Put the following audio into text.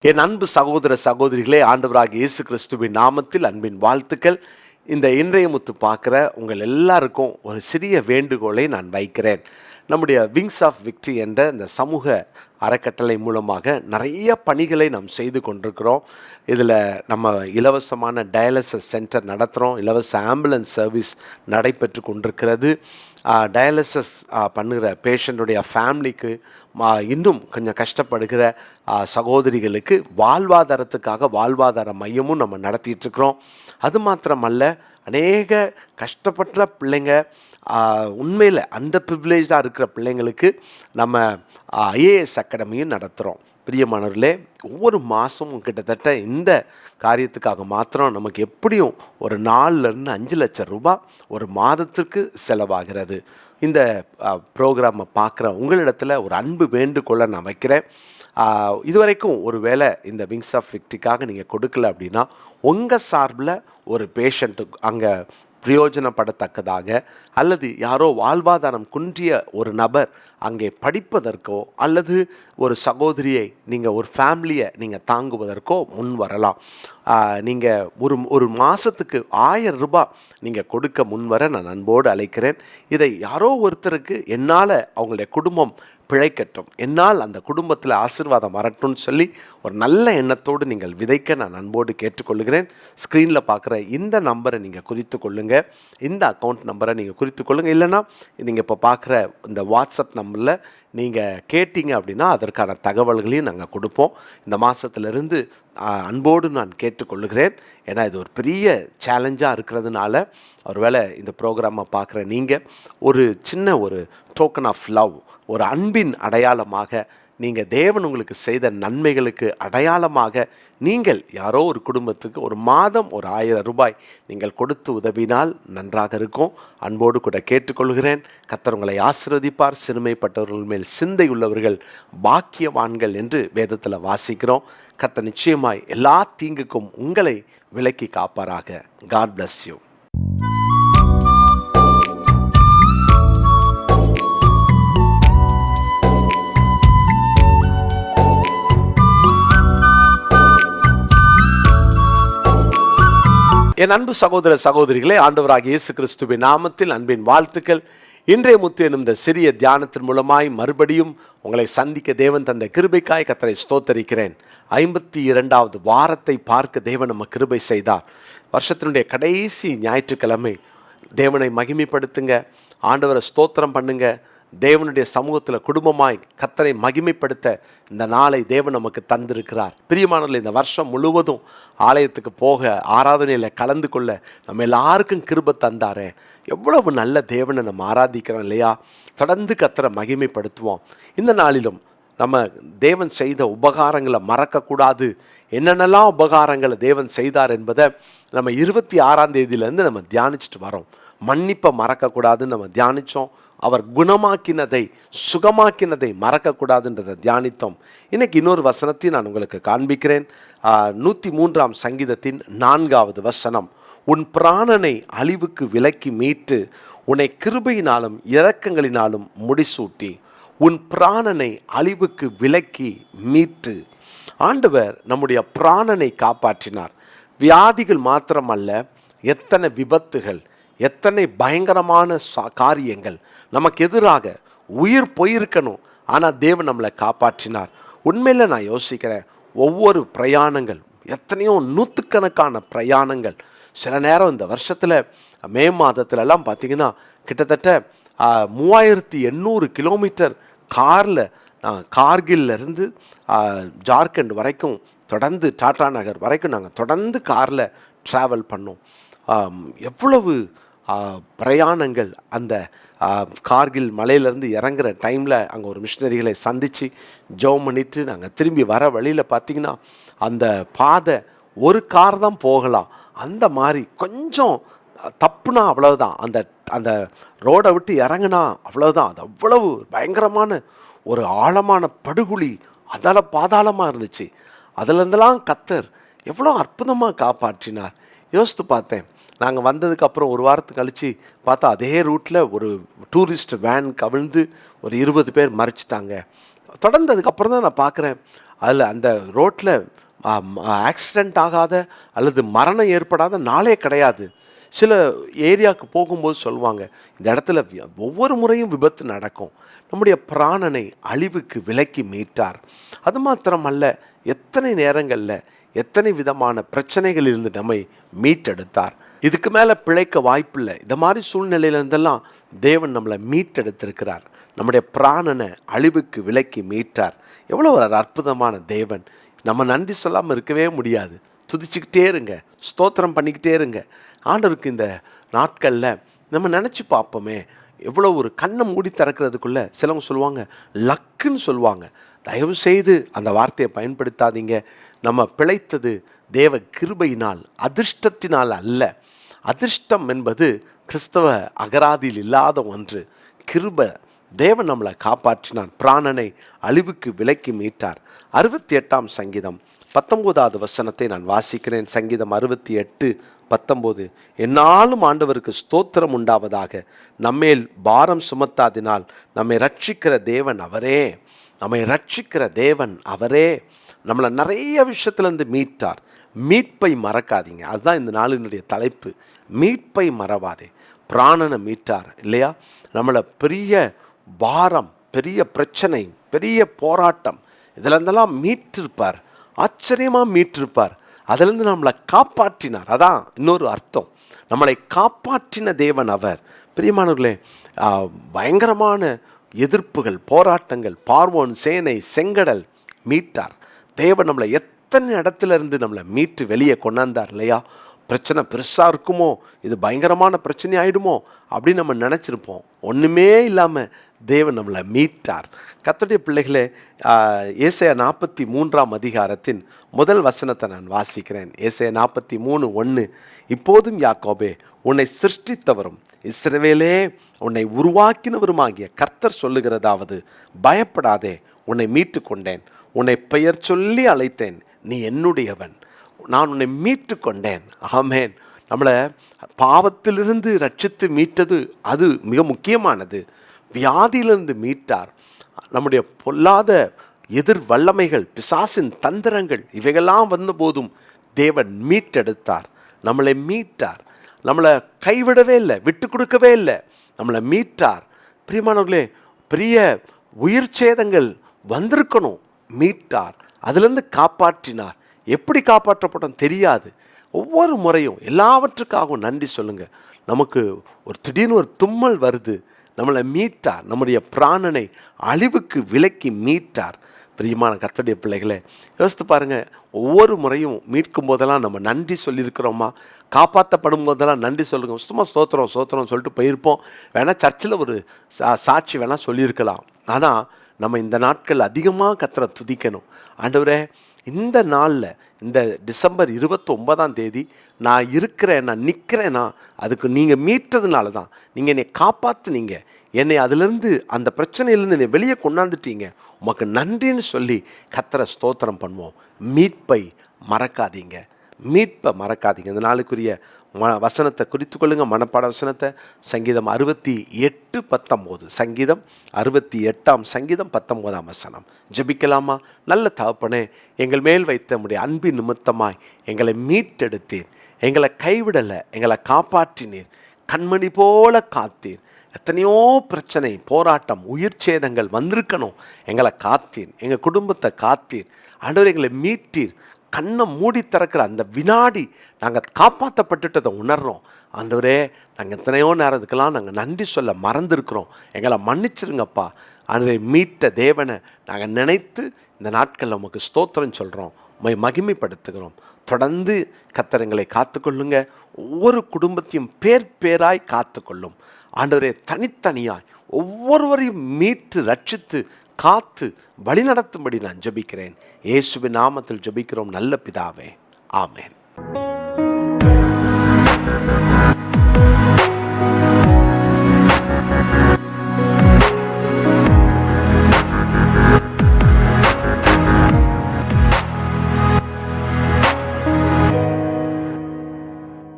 என் அன்பு சகோதர சகோதரிகளே, ஆண்டவராகிய இயேசு கிறிஸ்துவின் நாமத்தில் அன்பின் வாழ்த்துக்கள். இந்த இன்றைய முத்து பார்க்குற உங்கள் எல்லாருக்கும் ஒரு சிறிய வேண்டுகோளை நான் வைக்கிறேன். நம்முடைய விங்ஸ் ஆஃப் விக்ட்ரி என்ற இந்த சமூக அறக்கட்டளை மூலமாக நிறைய பணிகளை நாம் செய்து கொண்டிருக்கிறோம். இதில் நம்ம இலவசமான டயாலிசிஸ் சென்டர் நடத்துகிறோம். இலவச ஆம்புலன்ஸ் சர்வீஸ் நடைபெற்று கொண்டிருக்கிறது. டயாலிசிஸ் பண்ணுகிற பேஷண்ட்டுடைய ஃபேமிலிக்கு இன்னும் கொஞ்சம் கஷ்டப்படுகிற சகோதரிகளுக்கு வாழ்வாதாரத்துக்காக வாழ்வாதார மையமும் நம்ம நடத்திட்டுருக்குறோம். அது மாத்திரமல்ல, அநேக கஷ்டப்பட்ட பிள்ளைங்க, உண்மையில் அண்டர் ப்ரிவிலேஜாக இருக்கிற பிள்ளைங்களுக்கு நம்ம ஐஏஎஸ் அகாடமியும் நடத்துகிறோம். பிரியமானவர்களே, ஒவ்வொரு மாதமும் கிட்டத்தட்ட இந்த காரியத்துக்காக மாத்திரம் நமக்கு எப்படியும் ஒரு 4லேருந்து 5 லட்சம் ரூபாய் ஒரு மாதத்திற்கு செலவாகிறது. இந்த ப்ரோக்ராமை பார்க்குற உங்களிடத்தில் ஒரு அன்பு வேண்டுகோளை நான் வைக்கிறேன். இதுவரைக்கும் ஒரு வேளை இந்த விங்ஸ் ஆஃப் விக்ட்ரிக்காக நீங்கள் கொடுக்கல அப்படின்னா, உங்கள் சார்பில் ஒரு பேஷண்ட்டுக்கு அங்கே பிரயோஜனப்படத்தக்கதாக, அல்லது யாரோ வாழ்வாதாரம் குன்றிய ஒரு நபர் அங்கே படிப்பதற்கோ, அல்லது ஒரு சகோதரியை நீங்கள் ஒரு ஃபேமிலியை நீங்கள் தாங்குவதற்கோ முன் வரலாம். நீங்கள் ஒரு மாதத்துக்கு 1000 ரூபாய் நீங்கள் கொடுக்க முன்வர நான் அன்போடு அழைக்கிறேன். இதை யாரோ ஒருத்தருக்கு என்னால் அவங்களுடைய குடும்பம் பிழைக்கட்டும், என்னால் அந்த குடும்பத்தில் ஆசீர்வாதம் வரட்டும்னு சொல்லி ஒரு நல்ல எண்ணத்தோடு நீங்கள் விதைக்க நான் அன்போடு கேட்டுக்கொள்கிறேன். ஸ்க்ரீனில் பார்க்குற இந்த நம்பரை நீங்கள் குறித்து கொள்ளுங்கள், இந்த அக்கௌண்ட் நம்பரை நீங்கள் குறித்து கொள்ளுங்கள். இல்லைனா நீங்கள் இப்போ பார்க்குற இந்த வாட்ஸ்அப் நம்பரில் நீங்கள் கேட்டிங்க அப்படின்னா அதற்கான தகவல்களையும் நாங்கள் கொடுப்போம். இந்த மாதத்துலேருந்து அன்போடு நான் கேட்டுக்கொள்ளுகிறேன். ஏன்னா இது ஒரு பெரிய சேலஞ்சாக இருக்கிறதுனால, ஒருவேளை இந்த ப்ரோக்ராமை பார்க்குற நீங்கள் ஒரு சின்ன ஒரு டோக்கன் ஆஃப் லவ், ஒரு அன்பின் அடையாளமாக, நீங்கள் தேவன் உங்களுக்கு செய்த நன்மைகளுக்கு அடையாளமாக நீங்கள் யாரோ ஒரு குடும்பத்துக்கு ஒரு மாதம் ஒரு 1000 ரூபாய் நீங்கள் கொடுத்து உதவினால் நன்றாக இருக்கும். அன்போடு கூட கேட்டுக்கொள்கிறேன். கர்த்தர் உங்களை ஆசீர்வதிப்பார். சிறுமைப்பட்டவர்கள் மேல் சிந்தை உள்ளவர்கள் பாக்கியவான்கள் என்று வேதத்தில் வாசிக்கிறோம். கர்த்தர் நிச்சயமாய் எல்லா தீங்குக்கும் உங்களை விலக்கி காப்பாராக. God bless you. என் அன்பு சகோதர சகோதரிகளே, ஆண்டவராகிய இயேசு கிறிஸ்துவின் நாமத்தில் அன்பின் வாழ்த்துக்கள். இன்றைய முத்து எனும் இந்த சிறிய தியானத்தின் மூலமாய் மறுபடியும் உங்களை சந்திக்க தேவன் தந்த கிருபைக்காய் கர்த்தரை ஸ்தோத்தரிக்கிறேன். 52வது வாரத்தை பார்க்க தேவன் நம்ம கிருபை செய்தார். வருஷத்தினுடைய கடைசி ஞாயிற்றுக்கிழமை தேவனை மகிமைப்படுத்துங்க, ஆண்டவரை ஸ்தோத்திரம் பண்ணுங்க. தேவனுடைய சமூகத்தில் குடும்பமாய் கர்த்தரை மகிமைப்படுத்த இந்த நாளை தேவன் நமக்கு தந்திருக்கிறார். பிரியமானவர்களே, இந்த வருஷம் முழுவதும் ஆலயத்துக்கு போக, ஆராதனையில் கலந்து கொள்ள நம்ம எல்லாருக்கும் கிருபை தந்தாரே. எவ்வளவு நல்ல தேவனை நம்ம ஆராதிக்கிறோம் இல்லையா? தொடர்ந்து கர்த்தரை மகிமைப்படுத்துவோம். இந்த நாளிலும் நம்ம தேவன் செய்த உபகாரங்களை மறக்கக்கூடாது. என்னென்னலாம் உபகாரங்களை தேவன் செய்தார் என்பதை நம்ம 26ஆம் தேதியிலேருந்து நம்ம தியானிச்சுட்டு வரோம். மன்னிப்பை மறக்கக்கூடாதுன்னு நம்ம தியானித்தோம். அவர் குணமாக்கினதை, சுகமாக்கினதை மறக்கக்கூடாதுன்றதை தியானித்தோம். இன்றைக்கி இன்னொரு வசனத்தை நான் உங்களுக்கு காண்பிக்கிறேன். 103ஆம் சங்கீதத்தின் 4வது வசனம். உன் பிராணனை அழிவுக்கு விலக்கி மீட்டு உன்னை கிருபையினாலும் இரக்கங்களினாலும் முடிசூட்டி. உன் பிராணனை அழிவுக்கு விலக்கி மீட்டு. ஆண்டவர் நம்முடைய பிராணனை காப்பாற்றினார். வியாதிகள் மாத்திரமல்ல, எத்தனை விபத்துகள், எத்தனை பயங்கரமான காரியங்கள் நமக்கு எதிராக உயிர் போயிருக்கணும், ஆனால் தேவன் நம்மளை காப்பாற்றினார். உண்மையில் நான் யோசிக்கிறேன், ஒவ்வொரு பிரயாணங்கள், எத்தனையோ நூற்றுக்கணக்கான பிரயாணங்கள். சில நேரம் இந்த வருஷத்தில் மே மாதத்துலலாம் பார்த்திங்கன்னா கிட்டத்தட்ட 3800 கிலோமீட்டர் காரில் கார்கில்லேருந்து ஜார்க்கண்ட் வரைக்கும், தொடர்ந்து டாடா நகர் வரைக்கும் நாங்கள் தொடர்ந்து காரில் ட்ராவல் பண்ணோம். எவ்வளவு பிரயாணங்கள். அந்த கார்கில் மலையிலேருந்து இறங்குற டைமில் அங்கே ஒரு மிஷினரிகளை சந்தித்து ஜெபம் பண்ணிட்டு நாங்கள் திரும்பி வர வழியில் பார்த்திங்கன்னா அந்த பாதை ஒரு கார் தான் போகலாம். அந்த மாதிரி கொஞ்சம் தப்புனா அவ்வளவுதான், அந்த அந்த ரோடை விட்டு இறங்குனா அவ்வளோதான். அது அவ்வளவு பயங்கரமான ஒரு ஆழமான படுகுழி, அதால் பாதாளமாக இருந்துச்சு. அதிலேருந்தெல்லாம் கர்த்தர் எவ்வளோ அற்புதமாக காப்பாற்றினார். யோசித்து பார்த்தேன். நாங்கள் வந்ததுக்கப்புறம் ஒரு வாரத்துக்கு கழித்து பார்த்தா அதே ரூட்டில் ஒரு டூரிஸ்ட் வேன் கவிழ்ந்து ஒரு 20 பேர் மறிச்சிட்டாங்க. தொடர்ந்து அதுக்கப்புறம் தான் நான் பார்க்குறேன், அதில் அந்த ரோட்டில் ஆக்சிடெண்ட் ஆகாத அல்லது மரணம் ஏற்படாத நாளே கிடையாது. சில ஏரியாவுக்கு போகும்போது சொல்லுவாங்க, இந்த இடத்துல ஒவ்வொரு முறையும் விபத்து நடக்கும். நம்முடைய பிராணனை அழிவுக்கு விலக்கி மீட்டார். அது மாத்திரமல்ல, எத்தனை நேரங்களில் எத்தனை விதமான பிரச்சனைகளிலிருந்து நம்மை மீட்டெடுத்தார். இதுக்கு மேலே பிழைக்க வாய்ப்பில்லை. இந்த மாதிரி சூழ்நிலையிலிருந்தெல்லாம் தேவன் நம்மளை மீட்டெடுத்திருக்கிறார். நம்முடைய பிராணனை அழிவுக்கு விலக்கி மீட்டார். எவ்வளோ ஒரு அற்புதமான தேவன்! நம்ம நன்றி சொல்லாமல் இருக்கவே முடியாது. துதிச்சுக்கிட்டே இருங்க, ஸ்தோத்திரம் பண்ணிக்கிட்டே இருங்க. ஆண்டவருக்கு இந்த நாட்களில் நம்ம நினச்சி பார்ப்போமே, எவ்வளோ ஒரு கண்ணை மூடி திறக்கிறதுக்குள்ளே சிலவங்க சொல்லுவாங்க லக்குன்னு சொல்லுவாங்க. தயவு செய்து அந்த வார்த்தையை பயன்படுத்தாதீங்க. நம்ம பிழைத்தது தேவ கிருபையினால், அதிர்ஷ்டத்தினால் அல்ல. அதிர்ஷ்டம் என்பது கிறிஸ்தவ அகராதியில் இல்லாத ஒன்று. கிருபை. தேவன் நம்மளை காப்பாற்றினார், பிராணனை அழிவுக்கு விலக்கி மீட்டார். 68ஆம் சங்கீதம் 19வது வசனத்தை நான் வாசிக்கிறேன். சங்கீதம் 68:19. என்னாலும் ஆண்டவருக்கு ஸ்தோத்திரம் உண்டாவதாக, நம்மேல் பாரம் சுமத்தாதினால் நம்மை ரட்சிக்கிற தேவன் அவரே. நம்மை ரட்சிக்கிற தேவன் அவரே. நம்மளை நிறைய விஷயத்துலேருந்து மீட்டார். மீட்பை மறக்காதீங்க. அதுதான் இந்த நாளினுடைய தலைப்பு. மீட்பை மறவாதே. பிராணனை மீட்டார் இல்லையா? நம்மளை பெரிய பாரம், பெரிய பிரச்சனை, பெரிய போராட்டம், இதிலேருந்தெல்லாம் மீட்டிருப்பார். ஆச்சரியமாக மீட்டிருப்பார். அதிலிருந்து நம்மளை காப்பாற்றினார். அதான் இன்னொரு அர்த்தம். நம்மளை காப்பாற்றின தேவன் அவர். பிரியமானவர்களே, பயங்கரமான எதிர்ப்புகள், போராட்டங்கள், பார்வோன் சேனை, செங்கடல் மீட்டார். தேவன் நம்மளை எத்தனை இடத்துல இருந்து நம்மளை மீட்டு வெளியே கொண்டாந்தார் இல்லையா? பிரச்சனை பெருசாக இருக்குமோ, இது பயங்கரமான பிரச்சனை ஆகிடுமோ அப்படின்னு நம்ம நினச்சிருப்போம். ஒன்றுமே இல்லாமல் தேவன் நம்மளை மீட்டார். கர்த்தருடைய பிள்ளைகளே, ஏசாயா 43ஆம் அதிகாரத்தின் முதல் வசனத்தை நான் வாசிக்கிறேன். ஏசாயா 43:1. இப்போதும் யாக்கோபே, உன்னை சிருஷ்டித்தவரும் இஸ்ரவேலே உன்னை உருவாக்கினவருமாகிய கர்த்தர் சொல்லுகிறதாவது, பயப்படாதே, உன்னை மீட்டு கொண்டேன், உன்னை பெயர் சொல்லி அழைத்தேன், நீ என்னுடையவன், நான் உன்னை மீட்டு கொண்டேன். ஆமேன். நம்மளை பாவத்திலிருந்து ரட்சித்து மீட்டது அது மிக முக்கியமானது. வியாதியிலிருந்து மீட்டார். நம்முடைய பொல்லாத எதிர் வல்லமைகள், பிசாசின் தந்திரங்கள் இவைகள்லாம் வந்த போதும் தேவன் மீட்டெடுத்தார். நம்மளை மீட்டார். நம்மளை கைவிடவே இல்லை, விட்டு கொடுக்கவே இல்லை. நம்மளை மீட்டார். பிரியமானவர்களே, பெரிய உயிர் சேதங்கள் வந்திருக்கணும், மீட்டார். அதிலிருந்து காப்பாற்றினார். எப்படி காப்பாற்றப்பட்டோம் தெரியாது. ஒவ்வொரு முறையும் எல்லாவற்றுக்காகவும் நன்றி சொல்லுங்கள். நமக்கு ஒரு திடீர்னு ஒரு தும்மல் வருது, நம்மளை மீட்டார். நம்முடைய பிராணனை அழிவுக்கு விலக்கி மீட்டார். பிரியமான கர்த்தருடைய பிள்ளைகளே, யோசித்து பாருங்கள். ஒவ்வொரு முறையும் மீட்கும் போதெல்லாம் நம்ம நன்றி சொல்லியிருக்கிறோமா? காப்பாற்றப்படும் போதெல்லாம் நன்றி சொல்லுங்க. சும்மா ஸ்தோத்திரம் ஸ்தோத்திரம் சொல்லிட்டு போயிருப்போம். வேணால் சர்ச்சில் ஒரு சாட்சி வேணால் சொல்லியிருக்கலாம். ஆனால் நம்ம இந்த நாட்கள் அதிகமாக கர்த்தரை துதிக்கணும். ஆண்டவரே, இந்த நாளில், இந்த டிசம்பர் 29ஆம் தேதி நான் இருக்கிறேன், நான் நிற்கிறேன்னா அதுக்கு நீங்கள் மீட்டதுனால தான். நீங்கள் என்னை காப்பாற்றுனீங்க, என்னை அதிலிருந்து, அந்த பிரச்சனையிலேருந்து என்னை வெளியே கொண்டாந்துட்டீங்க. உமக்கு நன்றின்னு சொல்லி கர்த்தரை ஸ்தோத்திரம் பண்ணுவோம். மீட்பை மறக்காதீங்க, மீட்பை மறக்காதீங்க. இந்த நாளுக்குரிய வசனத்தை குறித்து கொள்ளுங்க, மனப்பாட வசனத்தை. சங்கீதம் 68:19. சங்கீதம் 68ஆம் சங்கீதம் 19ஆம் வசனம். ஜெபிக்கலாமா? நல்ல தகப்பனே, எங்கள் மேல் வைத்த நம்முடைய அன்பின் நிமித்தமாய் எங்களை மீட்டெடுத்தீர். எங்களை கைவிடலை, எங்களை காப்பாற்றினீர், கண்மணி போல காத்தீர். எத்தனையோ பிரச்சனை, போராட்டம், உயிர் சேதங்கள் வந்திருக்கணும், எங்களை காத்தீர். எங்கள் குடும்பத்தை காத்தீர். ஆண்டவர், எங்களை மீட்டீர். கண்ணை மூடி திறக்கிற அந்த வினாடி நாங்கள் காப்பாற்றப்பட்டுட்டதை உணர்கிறோம். ஆண்டவரே, நாங்கள் எத்தனையோ நேரத்துக்கெல்லாம் நாங்கள் நன்றி சொல்ல மறந்துருக்கிறோம். எங்களை மன்னிச்சிருங்கப்பா. ஆண்டவரை, மீட்ட தேவனை நாங்கள் நினைத்து இந்த நாட்களில் உமக்கு ஸ்தோத்திரம் சொல்கிறோம், உம்மை மகிமைப்படுத்துகிறோம். தொடர்ந்து கர்த்தர் எங்களை காத்துக்கொள்ளுங்க. ஒவ்வொரு குடும்பத்தையும் பேர் பேராய் காத்துக்கொள்ளும். ஆண்டவரே, தனித்தனியாய் ஒவ்வொருவரையும் மீட்டு ரட்சித்து காத்து வழிநடத்தும்படி நான் ஜெபிக்கிறேன். இயேசுவின் நாமத்தில் ஜெபிக்கிறோம் நல்ல பிதாவே. ஆமென்.